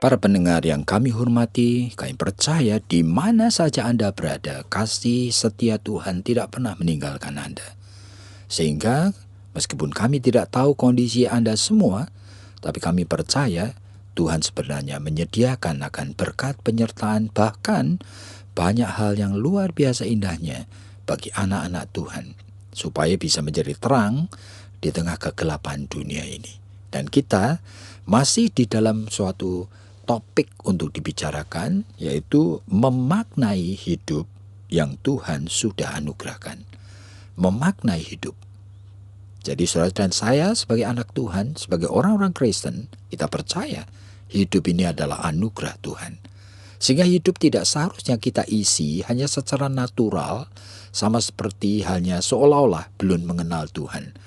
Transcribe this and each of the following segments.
Para pendengar yang kami hormati, kami percaya di mana saja Anda berada, kasih setia Tuhan tidak pernah meninggalkan Anda. Sehingga meskipun kami tidak tahu kondisi Anda semua, tapi kami percaya Tuhan sebenarnya menyediakan akan berkat penyertaan, bahkan banyak hal yang luar biasa indahnya bagi anak-anak Tuhan, supaya bisa menjadi terang di tengah kegelapan dunia ini. Dan kita masih di dalam suatu topik untuk dibicarakan, yaitu memaknai hidup yang Tuhan sudah anugerahkan. Memaknai hidup. Jadi saudara dan saya sebagai anak Tuhan, sebagai orang-orang Kristen, kita percaya hidup ini adalah anugerah Tuhan. Sehingga hidup tidak seharusnya kita isi hanya secara natural, sama seperti halnya seolah-olah belum mengenal Tuhan.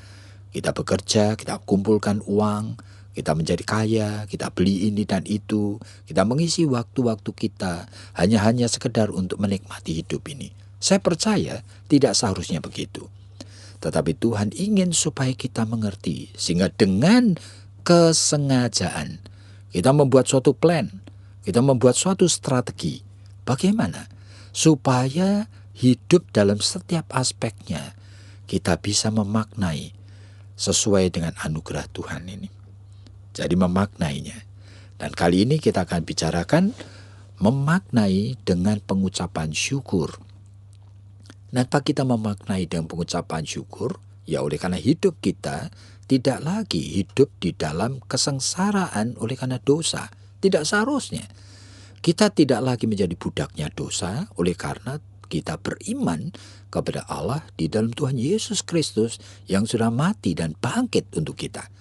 Kita bekerja, kita kumpulkan uang, kita menjadi kaya, kita beli ini dan itu, kita mengisi waktu-waktu kita hanya sekedar untuk menikmati hidup ini. Saya percaya tidak seharusnya begitu. Tetapi Tuhan ingin supaya kita mengerti, sehingga dengan kesengajaan kita membuat suatu plan, kita membuat suatu strategi. Bagaimana supaya hidup dalam setiap aspeknya kita bisa memaknai sesuai dengan anugerah Tuhan ini. Jadi memaknainya. Dan kali ini kita akan bicarakan memaknai dengan pengucapan syukur. Kenapa kita memaknai dengan pengucapan syukur? Ya oleh karena hidup kita tidak lagi hidup di dalam kesengsaraan oleh karena dosa. Tidak seharusnya. Kita tidak lagi menjadi budaknya dosa oleh karena kita beriman kepada Allah di dalam Tuhan Yesus Kristus yang sudah mati dan bangkit untuk kita.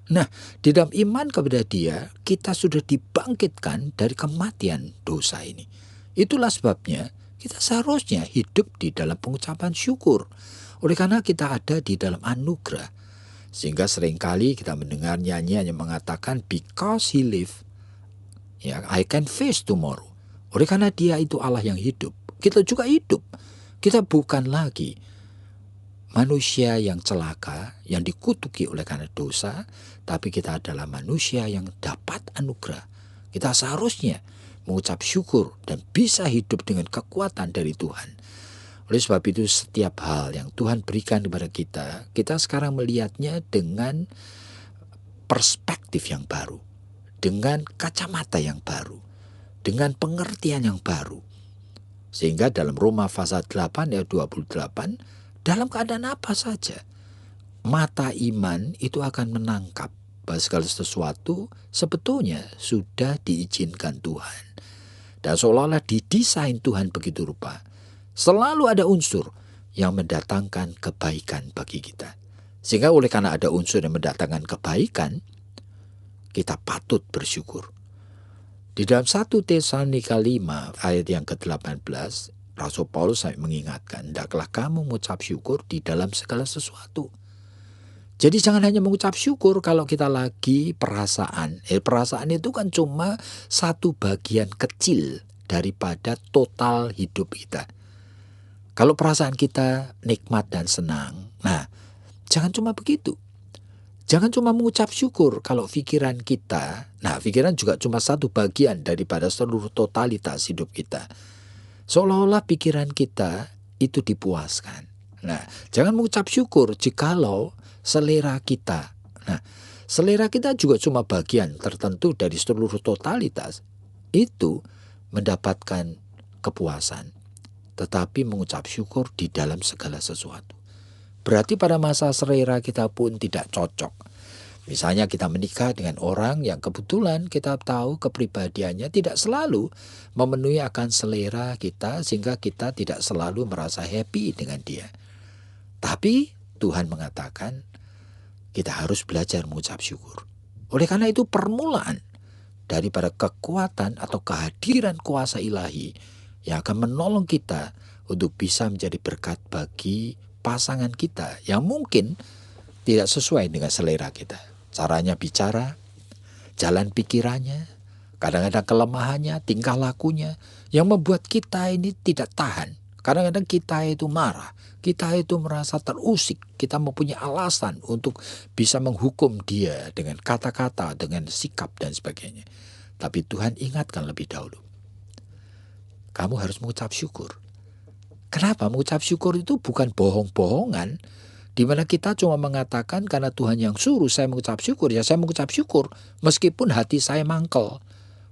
Nah, di dalam iman kepada Dia, kita sudah dibangkitkan dari kematian dosa ini. Itulah sebabnya kita seharusnya hidup di dalam pengucapan syukur. Oleh karena kita ada di dalam anugerah. Sehingga seringkali kita mendengar nyanyian yang mengatakan, because He live, ya, I can face tomorrow. Oleh karena Dia itu Allah yang hidup, kita juga hidup. Kita bukan lagi manusia yang celaka, yang dikutuki oleh karena dosa, tapi kita adalah manusia yang dapat anugerah. Kita seharusnya mengucap syukur dan bisa hidup dengan kekuatan dari Tuhan. Oleh sebab itu setiap hal yang Tuhan berikan kepada kita, kita sekarang melihatnya dengan perspektif yang baru, dengan kacamata yang baru, dengan pengertian yang baru. Sehingga dalam Roma pasal 8 ayat 28, dalam keadaan apa saja, mata iman itu akan menangkap bahwa segala sesuatu sebetulnya sudah diizinkan Tuhan. Dan seolah-olah didesain Tuhan begitu rupa. Selalu ada unsur yang mendatangkan kebaikan bagi kita. Sehingga oleh karena ada unsur yang mendatangkan kebaikan, kita patut bersyukur. Di dalam 1 Tesalonika 5 ayat yang ke-18, Rasul Paulus mengingatkan, hendaklah kamu mengucap syukur di dalam segala sesuatu. Jadi jangan hanya mengucap syukur kalau kita lagi perasaan. Perasaan itu kan cuma satu bagian kecil daripada total hidup kita. Kalau perasaan kita nikmat dan senang, nah jangan cuma begitu. Jangan cuma mengucap syukur kalau pikiran kita, nah pikiran juga cuma satu bagian daripada seluruh totalitas hidup kita. Seolah-olah pikiran kita itu dipuaskan. Nah, jangan mengucap syukur jikalau selera kita. Nah, selera kita juga cuma bagian tertentu dari seluruh totalitas. Itu mendapatkan kepuasan. Tetapi mengucap syukur di dalam segala sesuatu. Berarti pada masa selera kita pun tidak cocok. Misalnya kita menikah dengan orang yang kebetulan kita tahu kepribadiannya tidak selalu memenuhi akan selera kita, sehingga kita tidak selalu merasa happy dengan dia. Tapi Tuhan mengatakan kita harus belajar mengucap syukur. Oleh karena itu permulaan daripada kekuatan atau kehadiran kuasa ilahi yang akan menolong kita untuk bisa menjadi berkat bagi pasangan kita yang mungkin tidak sesuai dengan selera kita. Caranya bicara, jalan pikirannya, kadang-kadang kelemahannya, tingkah lakunya yang membuat kita ini tidak tahan. Kadang-kadang kita itu marah, kita itu merasa terusik, kita mempunyai alasan untuk bisa menghukum dia dengan kata-kata, dengan sikap dan sebagainya. Tapi Tuhan ingatkan lebih dahulu, kamu harus mengucap syukur. Kenapa? Mengucap syukur itu bukan bohong-bohongan, di mana kita cuma mengatakan karena Tuhan yang suruh saya mengucap syukur, ya saya mengucap syukur. Meskipun hati saya mangkel,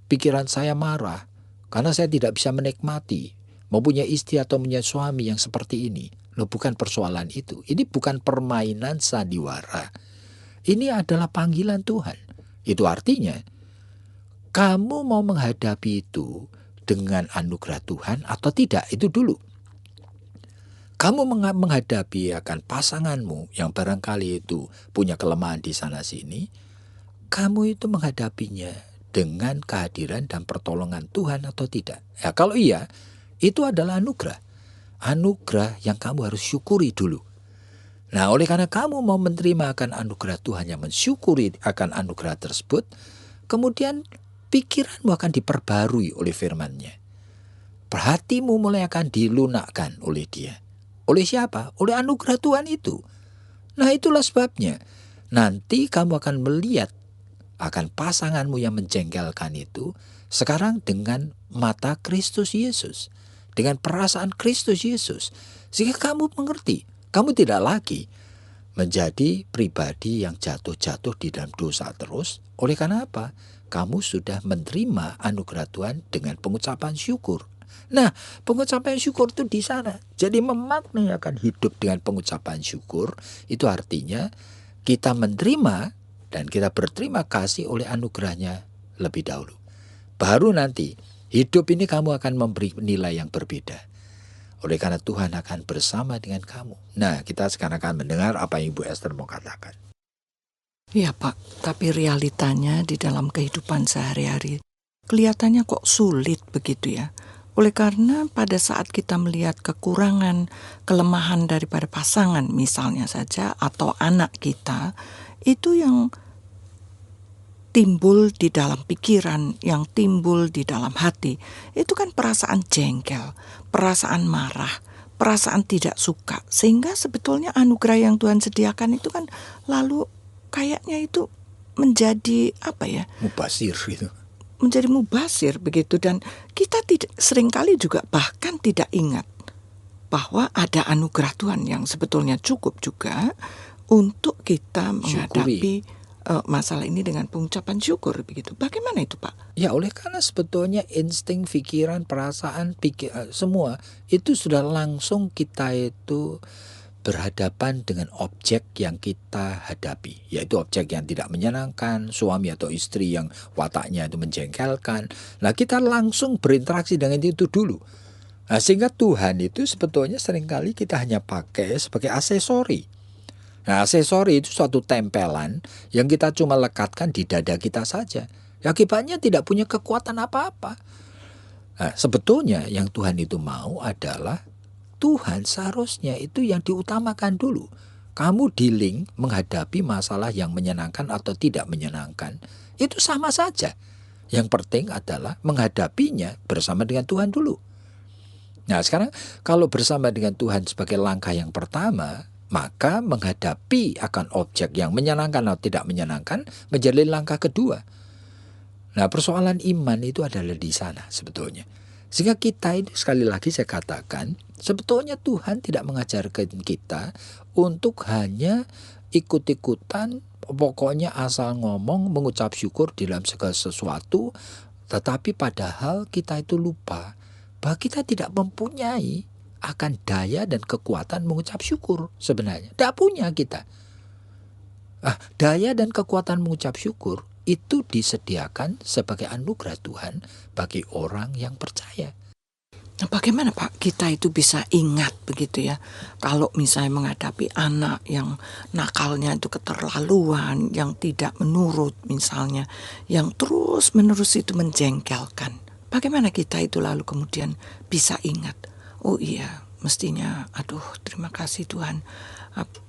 pikiran saya marah, karena saya tidak bisa menikmati mempunyai istri atau mempunyai suami yang seperti ini. Loh, bukan persoalan itu. Ini bukan permainan sandiwara. Ini adalah panggilan Tuhan. Itu artinya, kamu mau menghadapi itu dengan anugerah Tuhan atau tidak, itu dulu. Kamu menghadapi akan pasanganmu yang barangkali itu punya kelemahan di sana sini, kamu itu menghadapinya dengan kehadiran dan pertolongan Tuhan atau tidak. Ya, kalau iya, itu adalah anugerah. Anugerah yang kamu harus syukuri dulu. Nah, oleh karena kamu mau menerima akan anugerah Tuhan yang mensyukuri akan anugerah tersebut, kemudian pikiranmu akan diperbarui oleh firman-Nya. Hatimu mulai akan dilunakkan oleh Dia. Oleh siapa? Oleh anugerah Tuhan itu. Nah, itulah sebabnya nanti kamu akan melihat akan pasanganmu yang menjengkelkan itu sekarang dengan mata Kristus Yesus, dengan perasaan Kristus Yesus, sehingga kamu mengerti, kamu tidak lagi menjadi pribadi yang jatuh-jatuh di dalam dosa terus. Oleh karena apa? Kamu sudah menerima anugerah Tuhan dengan pengucapan syukur. Nah, pengucapan syukur itu di sana. Jadi memaknai akan hidup dengan pengucapan syukur, itu artinya kita menerima dan kita berterima kasih oleh anugerahnya lebih dahulu. Baru nanti hidup ini kamu akan memberi nilai yang berbeda. Oleh karena Tuhan akan bersama dengan kamu. Nah, kita sekarang akan mendengar apa yang Ibu Esther mau katakan. Ya Pak, tapi realitanya di dalam kehidupan sehari-hari kelihatannya kok sulit begitu ya. Oleh karena pada saat kita melihat kekurangan, kelemahan daripada pasangan misalnya saja atau anak kita, itu yang timbul di dalam pikiran, yang timbul di dalam hati, itu kan perasaan jengkel, perasaan marah, perasaan tidak suka. Sehingga sebetulnya anugerah yang Tuhan sediakan itu kan lalu kayaknya itu menjadi apa ya? Mubasir gitu. Menjadi mubasir begitu, dan kita seringkali juga bahkan tidak ingat bahwa ada anugerah Tuhan yang sebetulnya cukup juga untuk kita menghadapi masalah ini dengan pengucapan syukur begitu. Bagaimana itu Pak? Ya, oleh karena sebetulnya insting, pikiran, perasaan, semua itu sudah langsung kita itu berhadapan dengan objek yang kita hadapi, yaitu objek yang tidak menyenangkan, suami atau istri yang wataknya itu menjengkelkan. Nah, kita langsung berinteraksi dengan itu dulu. Nah, sehingga Tuhan itu sebetulnya seringkali kita hanya pakai sebagai aksesori. Nah, aksesori itu suatu tempelan yang kita cuma lekatkan di dada kita saja. Akibatnya tidak punya kekuatan apa-apa. Nah, sebetulnya yang Tuhan itu mau adalah Tuhan seharusnya itu yang diutamakan dulu. Kamu dealing menghadapi masalah yang menyenangkan atau tidak menyenangkan, itu sama saja. Yang penting adalah menghadapinya bersama dengan Tuhan dulu. Nah, sekarang kalau bersama dengan Tuhan sebagai langkah yang pertama, maka menghadapi akan objek yang menyenangkan atau tidak menyenangkan menjadi langkah kedua. Nah, persoalan iman itu adalah di sana sebetulnya. Sehingga kita itu sekali lagi saya katakan, sebetulnya Tuhan tidak mengajarkan kita untuk hanya ikut-ikutan, pokoknya asal ngomong, mengucap syukur di dalam segala sesuatu, tetapi padahal kita itu lupa bahwa kita tidak mempunyai akan daya dan kekuatan mengucap syukur sebenarnya. Tidak punya kita. Daya dan kekuatan mengucap syukur itu disediakan sebagai anugerah Tuhan bagi orang yang percaya. Bagaimana Pak kita itu bisa ingat begitu ya, kalau misalnya menghadapi anak yang nakalnya itu keterlaluan, yang tidak menurut misalnya, yang terus-menerus itu menjengkelkan. Bagaimana kita itu lalu kemudian bisa ingat, oh iya mestinya, aduh terima kasih Tuhan,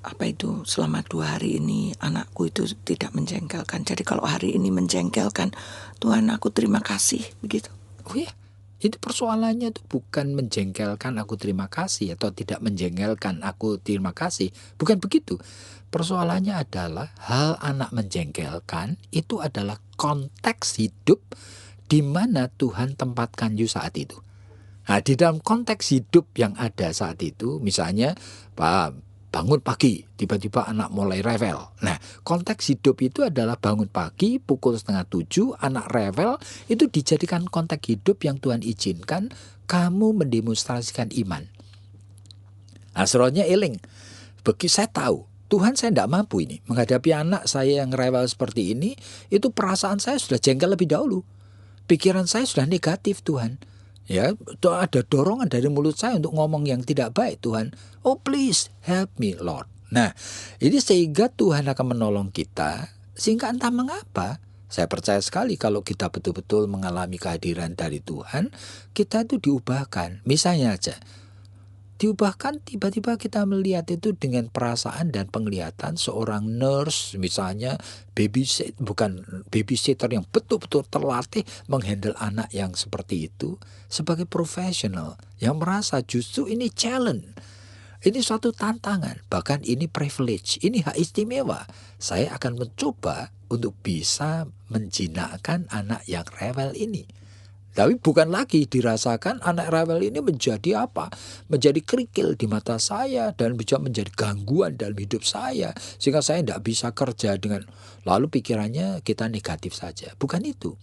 apa itu selama 2 hari ini anakku itu tidak menjengkelkan. Jadi kalau hari ini menjengkelkan, Tuhan aku terima kasih begitu. Oh ya, itu persoalannya tuh bukan menjengkelkan aku terima kasih atau tidak menjengkelkan aku terima kasih. Bukan begitu. Persoalannya adalah hal anak menjengkelkan itu adalah konteks hidup di mana Tuhan tempatkan you saat itu. Nah, di dalam konteks hidup yang ada saat itu, misalnya, Pak, bangun pagi, tiba-tiba anak mulai rewel. Nah, konteks hidup itu adalah bangun pagi, pukul 6:30, anak rewel, itu dijadikan konteks hidup yang Tuhan izinkan kamu mendemonstrasikan iman. Asronya eling, saya tahu, Tuhan saya tidak mampu ini, menghadapi anak saya yang rewel seperti ini, itu perasaan saya sudah jengkel lebih dahulu. Pikiran saya sudah negatif Tuhan. Ya, ada dorongan dari mulut saya untuk ngomong yang tidak baik Tuhan. Oh please help me Lord. Nah, ini sehingga Tuhan akan menolong kita. Sehingga entah mengapa, saya percaya sekali kalau kita betul-betul mengalami kehadiran dari Tuhan, kita itu diubahkan. Misalnya aja, diubahkan tiba-tiba kita melihat itu dengan perasaan dan penglihatan seorang nurse misalnya bukan babysitter yang betul-betul terlatih menghandle anak yang seperti itu sebagai profesional yang merasa justru ini challenge. Ini suatu tantangan, bahkan ini privilege, ini hak istimewa. Saya akan mencoba untuk bisa menjinakkan anak yang rewel ini. Tapi bukan lagi dirasakan anak rewel ini menjadi apa? Menjadi kerikil di mata saya dan bisa menjadi gangguan dalam hidup saya. Sehingga saya tidak bisa kerja dengan lalu pikirannya kita negatif saja. Bukan itu.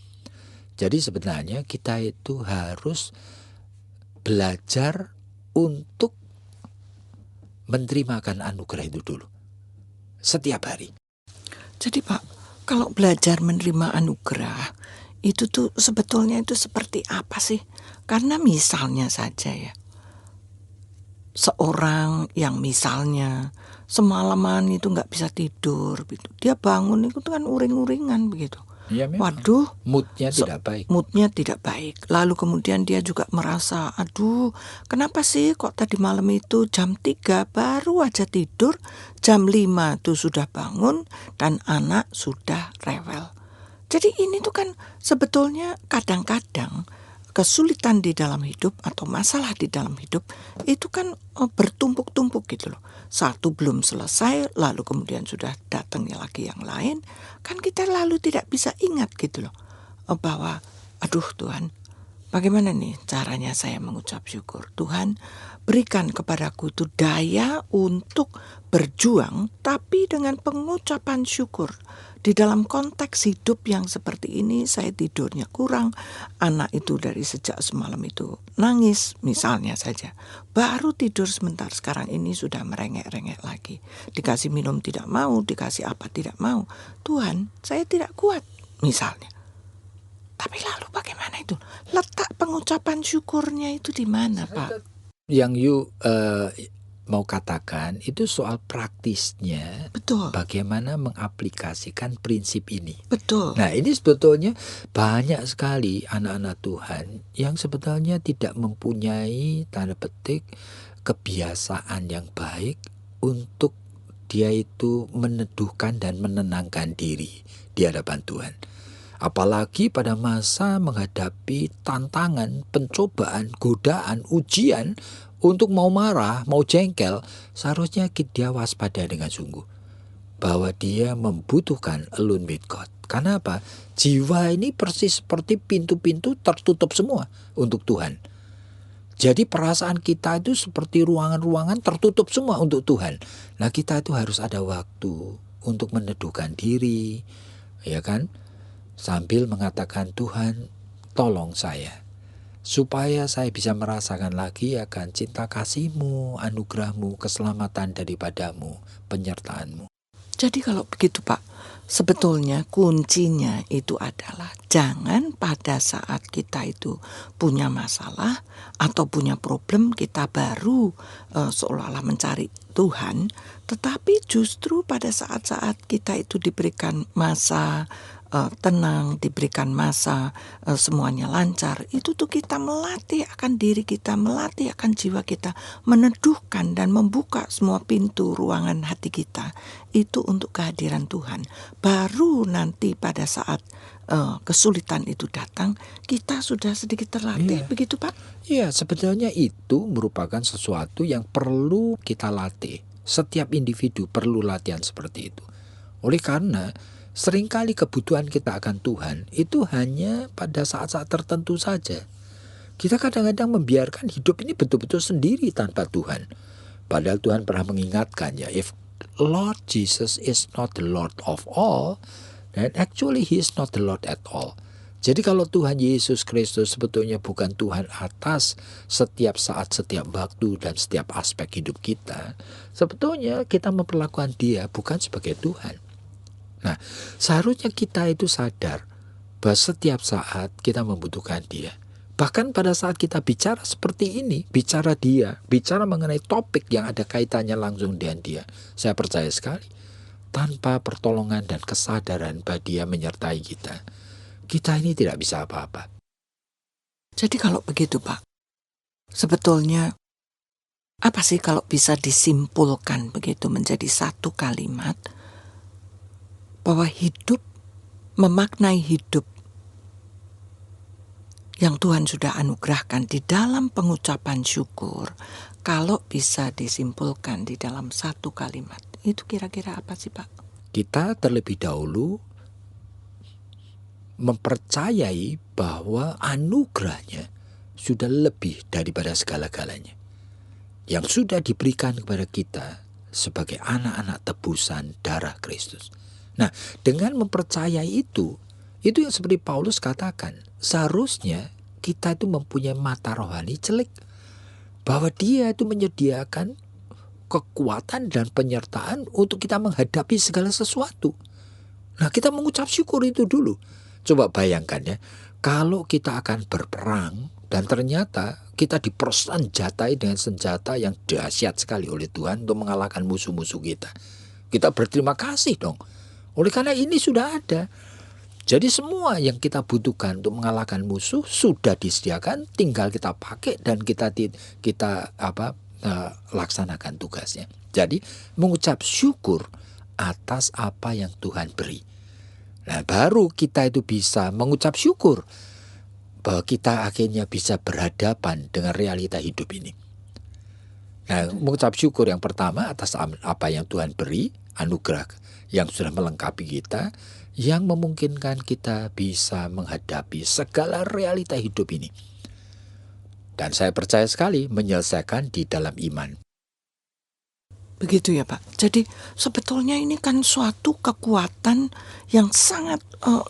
Jadi sebenarnya kita itu harus belajar untuk menerimakan anugerah itu dulu. Setiap hari. Jadi Pak, kalau belajar menerima anugerah, itu tuh sebetulnya itu seperti apa sih? Karena misalnya saja ya, seorang yang misalnya semalaman itu nggak bisa tidur, gitu. Dia bangun itu kan uring-uringan begitu. Ya, memang. Waduh, Moodnya tidak baik. Moodnya tidak baik. Lalu kemudian dia juga merasa, aduh, kenapa sih kok tadi malam itu jam 3 baru aja tidur, jam 5 tuh sudah bangun dan anak sudah rewel. Jadi ini tuh kan sebetulnya kadang-kadang kesulitan di dalam hidup atau masalah di dalam hidup itu kan bertumpuk-tumpuk gitu loh. Satu belum selesai lalu kemudian sudah datangnya lagi yang lain. Kan kita lalu tidak bisa ingat gitu loh bahwa aduh Tuhan, bagaimana nih caranya saya mengucap syukur. Tuhan berikan kepadaku itu daya untuk berjuang tapi dengan pengucapan syukur. Di dalam konteks hidup yang seperti ini saya tidurnya kurang, anak itu dari sejak semalam itu nangis misalnya saja. Baru tidur sebentar, sekarang ini sudah merengek-rengek lagi. Dikasih minum tidak mau, dikasih apa tidak mau. Tuhan, saya tidak kuat misalnya. Tapi lalu bagaimana itu? Letak pengucapan syukurnya itu di mana, Pak? Yang you mau katakan itu soal praktisnya. Betul. Bagaimana mengaplikasikan prinsip ini. Betul. Nah, ini sebetulnya banyak sekali anak-anak Tuhan yang sebetulnya tidak mempunyai tanda petik kebiasaan yang baik untuk dia itu meneduhkan dan menenangkan diri di hadapan Tuhan. Apalagi pada masa menghadapi tantangan, pencobaan, godaan, ujian untuk mau marah, mau jengkel, seharusnya dia waspada dengan sungguh. Bahwa dia membutuhkan alone with God. Karena apa? Jiwa ini persis seperti pintu-pintu tertutup semua untuk Tuhan. Jadi perasaan kita itu seperti ruangan-ruangan tertutup semua untuk Tuhan. Nah, kita itu harus ada waktu untuk meneduhkan diri, ya kan? Sambil mengatakan, Tuhan, tolong saya. Supaya saya bisa merasakan lagi akan cinta kasih-Mu, anugerah-Mu, keselamatan daripadamu, penyertaan-Mu. Jadi kalau begitu Pak, sebetulnya kuncinya itu adalah jangan pada saat kita itu punya masalah atau punya problem kita baru seolah-olah mencari Tuhan, tetapi justru pada saat-saat kita itu diberikan masa tenang, diberikan masa semuanya lancar, itu tuh kita melatih akan diri kita, melatih akan jiwa kita, meneduhkan dan membuka semua pintu ruangan hati kita itu untuk kehadiran Tuhan. Baru nanti pada saat kesulitan itu datang, kita sudah sedikit terlatih, begitu Pak? Iya, sebetulnya itu merupakan sesuatu yang perlu kita latih. Setiap individu perlu latihan seperti itu. Oleh karena seringkali kebutuhan kita akan Tuhan itu hanya pada saat-saat tertentu saja. Kita kadang-kadang membiarkan hidup ini betul-betul sendiri tanpa Tuhan. Padahal Tuhan pernah mengingatkan ya, if Lord Jesus is not the Lord of all, then actually He is not the Lord at all. Jadi kalau Tuhan Yesus Kristus sebetulnya bukan Tuhan atas setiap saat, setiap waktu, dan setiap aspek hidup kita, sebetulnya kita memperlakukan Dia bukan sebagai Tuhan. Nah, seharusnya kita itu sadar bahwa setiap saat kita membutuhkan Dia. Bahkan pada saat kita bicara seperti ini, bicara Dia, bicara mengenai topik yang ada kaitannya langsung dengan Dia, saya percaya sekali, tanpa pertolongan dan kesadaran bahwa Dia menyertai kita, kita ini tidak bisa apa-apa. Jadi kalau begitu Pak, sebetulnya apa sih kalau bisa disimpulkan begitu menjadi satu kalimat, bahwa hidup, memaknai hidup yang Tuhan sudah anugerahkan di dalam pengucapan syukur, kalau bisa disimpulkan di dalam satu kalimat, itu kira-kira apa sih Pak? Kita terlebih dahulu mempercayai bahwa anugerahnya sudah lebih daripada segala-galanya yang sudah diberikan kepada kita sebagai anak-anak tebusan darah Kristus. Nah, dengan mempercayai itu yang seperti Paulus katakan, seharusnya kita itu mempunyai mata rohani celik, bahwa Dia itu menyediakan kekuatan dan penyertaan untuk kita menghadapi segala sesuatu. Nah, kita mengucap syukur itu dulu. Coba bayangkan ya, kalau kita akan berperang dan ternyata kita dipersenjatai dengan senjata yang dahsyat sekali oleh Tuhan untuk mengalahkan musuh-musuh kita. Kita berterima kasih dong. Oleh karena ini sudah ada. Jadi semua yang kita butuhkan untuk mengalahkan musuh sudah disediakan, tinggal kita pakai dan kita laksanakan tugasnya. Jadi mengucap syukur atas apa yang Tuhan beri. Nah, baru kita itu bisa mengucap syukur bahwa kita akhirnya bisa berhadapan dengan realita hidup ini. Nah, mengucap syukur yang pertama atas apa yang Tuhan beri, anugerah yang sudah melengkapi kita, yang memungkinkan kita bisa menghadapi segala realita hidup ini. Dan saya percaya sekali menyelesaikan di dalam iman. Begitu ya Pak. Jadi sebetulnya ini kan suatu kekuatan yang sangat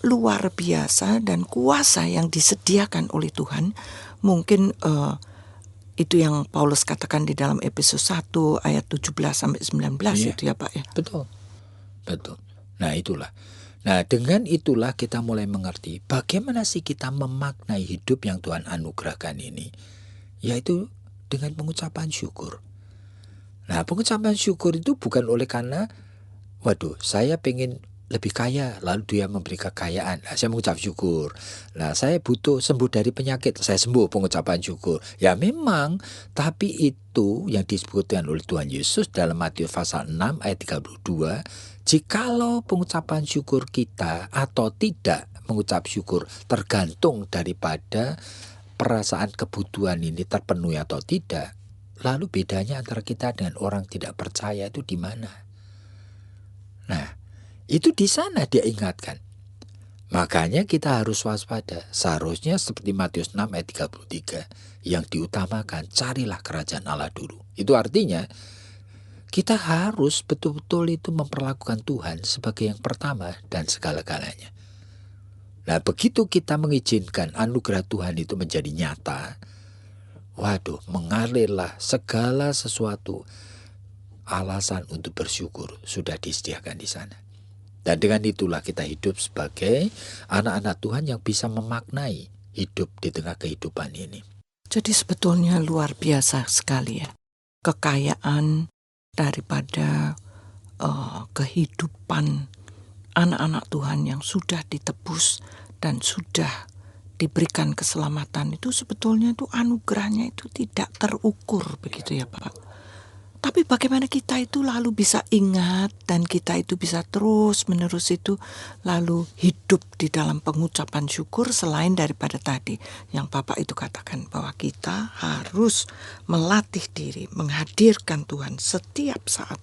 luar biasa dan kuasa yang disediakan oleh Tuhan. Mungkin itu yang Paulus katakan di dalam Efesus 1 ayat 17-19 itu ya Pak ya. Betul. Nah itulah. Nah dengan itulah kita mulai mengerti bagaimana sih kita memaknai hidup yang Tuhan anugerahkan ini. Yaitu dengan pengucapan syukur. Nah pengucapan syukur itu bukan oleh karena saya pengen lebih kaya, lalu Dia memberi kekayaan. Nah, saya mengucap syukur. Nah, saya butuh sembuh dari penyakit, saya sembuh, pengucapan syukur. Ya memang, tapi itu yang disebutkan oleh Tuhan Yesus dalam Matius pasal 6 ayat 32. Jikalau pengucapan syukur kita atau tidak mengucap syukur tergantung daripada perasaan kebutuhan ini terpenuhi atau tidak. Lalu bedanya antara kita dengan orang tidak percaya itu di mana? Nah, itu di sana dia ingatkan. Makanya kita harus waspada. Seharusnya seperti Matius 6 ayat 33 yang diutamakan, carilah kerajaan Allah dulu. Itu artinya kita harus betul-betul itu memperlakukan Tuhan sebagai yang pertama dan segala-galanya. Nah, begitu kita mengizinkan anugerah Tuhan itu menjadi nyata, mengalirlah segala sesuatu alasan untuk bersyukur sudah disediakan di sana. Dan dengan itulah kita hidup sebagai anak-anak Tuhan yang bisa memaknai hidup di tengah kehidupan ini. Jadi sebetulnya luar biasa sekali ya, kekayaan daripada kehidupan anak-anak Tuhan yang sudah ditebus dan sudah diberikan keselamatan itu sebetulnya itu anugerahnya itu tidak terukur begitu ya Pak. Tapi bagaimana kita itu lalu bisa ingat dan kita itu bisa terus-menerus itu lalu hidup di dalam pengucapan syukur selain daripada tadi yang Bapak itu katakan bahwa kita harus melatih diri menghadirkan Tuhan setiap saat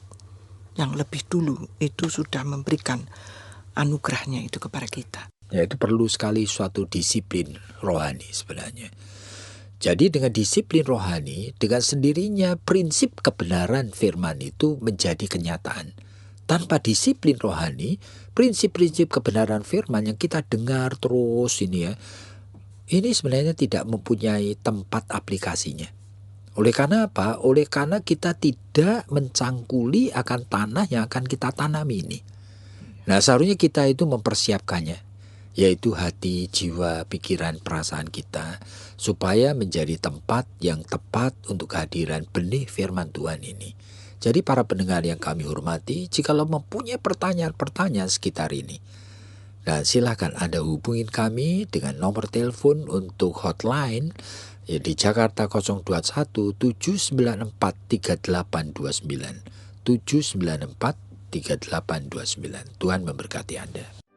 yang lebih dulu itu sudah memberikan anugerahnya itu kepada kita. Ya, itu perlu sekali suatu disiplin rohani sebenarnya. Jadi dengan disiplin rohani, dengan sendirinya prinsip kebenaran firman itu menjadi kenyataan. Tanpa disiplin rohani, prinsip-prinsip kebenaran firman yang kita dengar terus ini sebenarnya tidak mempunyai tempat aplikasinya. Oleh karena apa? Oleh karena kita tidak mencangkuli akan tanah yang akan kita tanami ini. Nah, seharusnya kita itu mempersiapkannya, yaitu hati, jiwa, pikiran, perasaan kita, supaya menjadi tempat yang tepat untuk kehadiran benih firman Tuhan ini. Jadi para pendengar yang kami hormati, jikalau mempunyai pertanyaan-pertanyaan sekitar ini, nah silakan Anda hubungin kami dengan nomor telepon untuk hotline di Jakarta 021 794 3829 794 3829. Tuhan memberkati Anda.